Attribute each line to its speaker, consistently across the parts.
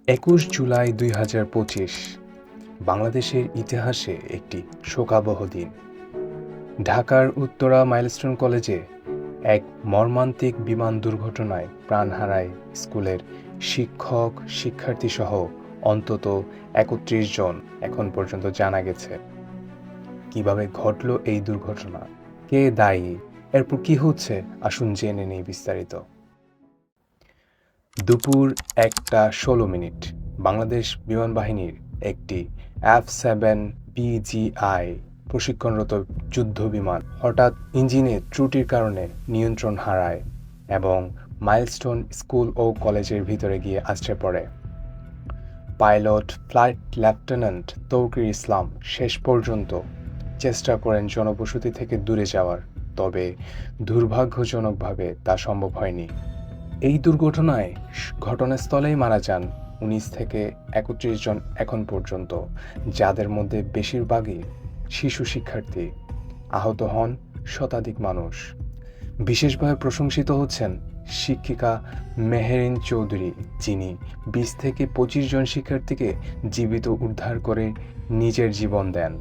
Speaker 1: ২১ জুলাই ২০২৫ বাংলাদেশের ইতিহাসে একটি শোকাবহ দিন। ঢাকার উত্তরা মাইলস্টোন কলেজে এক মর্মান্তিক বিমান দুর্ঘটনায় প্রাণ হারায় স্কুলের শিক্ষক শিক্ষার্থীসহ অন্তত ৩১ জন। এখন পর্যন্ত জানা গেছে। কিভাবে ঘটল এই দুর্ঘটনা, কে দায়ী, এরপর কি হচ্ছে, আসুন জেনে নেই বিস্তারিত। দুপুর ১টা ১৬ বাংলাদেশ বিমান বাহিনীর একটি F-7 প্রশিক্ষণরত যুদ্ধ বিমান হঠাৎ ইঞ্জিনের ত্রুটির কারণে নিয়ন্ত্রণ হারায় এবং মাইলস্টোন স্কুল ও কলেজের ভিতরে গিয়ে আছড়ে পড়ে। পাইলট ফ্লাইট লেফটেন্যান্ট তৌকির ইসলাম শেষ পর্যন্ত চেষ্টা করেন জনবসতি থেকে দূরে যাওয়ার, তবে দুর্ভাগ্যজনকভাবে তা সম্ভব হয়নি। এই দুর্ঘটনায় ঘটনাস্থলেই মারা যান ১৯ থেকে ৩১ জন এখন পর্যন্ত, যাদের মধ্যে বেশিরভাগই শিশু শিক্ষার্থী। আহত হন শতাধিক মানুষ। বিশেষভাবে প্রশংসিত হচ্ছেন শিক্ষিকা মেহেরিন চৌধুরী, যিনি ২০ থেকে ২৫ জন শিক্ষার্থীকে জীবিত উদ্ধার করে নিজের জীবন দেন।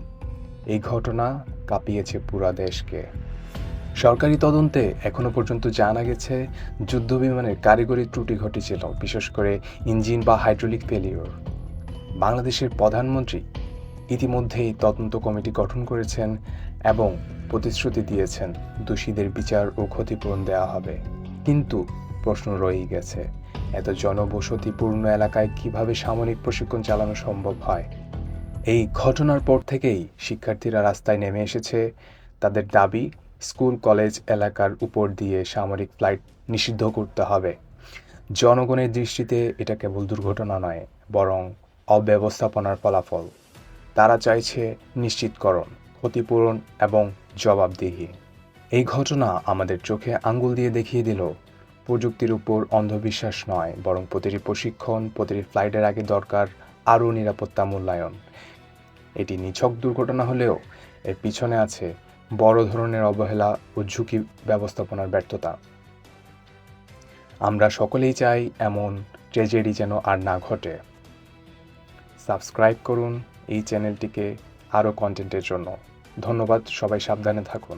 Speaker 1: এই ঘটনা কাঁপিয়েছে পুরা দেশকে। সরকারি তদন্তে এখনো পর্যন্ত জানা গেছে যুদ্ধবিমানের কারিগরি ত্রুটি ঘটেছিল, বিশেষ করে ইঞ্জিন বা হাইড্রোলিক ফেলিওর। বাংলাদেশের প্রধানমন্ত্রী ইতিমধ্যেই তদন্ত কমিটি গঠন করেছেন এবং প্রতিশ্রুতি দিয়েছেন দোষীদের বিচার ও ক্ষতিপূরণ দেওয়া হবে। কিন্তু প্রশ্ন রয়েই গেছে, এত জনবসতিপূর্ণ এলাকায় কিভাবে সামরিক প্রশিক্ষণ চালানো সম্ভব হয়? এই ঘটনার পর থেকেই শিক্ষার্থীরা রাস্তায় নেমে এসেছে। তাদের দাবি, স্কুল কলেজ এলাকার উপর দিয়ে সামরিক ফ্লাইট নিষিদ্ধ করতে হবে। জনগণের দৃষ্টিতে এটা কেবল দুর্ঘটনা নয়, বরং অব্যবস্থাপনার ফলাফল। তারা চাইছে নিশ্চিতকরণ, ক্ষতিপূরণ এবং জবাবদিহি। এই ঘটনা আমাদের চোখে আঙ্গুল দিয়ে দেখিয়ে দিল, প্রযুক্তির উপর অন্ধবিশ্বাস নয়, বরং প্রতিটি প্রশিক্ষণ, প্রতিটি ফ্লাইটের আগে দরকার আরও নিরাপত্তা মূল্যায়ন। এটি নিছক দুর্ঘটনা হলেও এর পিছনে আছে বড় ধরনের অবহেলা ও ঝুঁকি ব্যবস্থাপনার ব্যর্থতা। আমরা সকলেই চাই এমন ট্র্যাজেডি যেন আর না ঘটে। সাবস্ক্রাইব করুন এই চ্যানেলটিকে আরও কন্টেন্টের জন্য। ধন্যবাদ, সবাই সাবধানে থাকুন।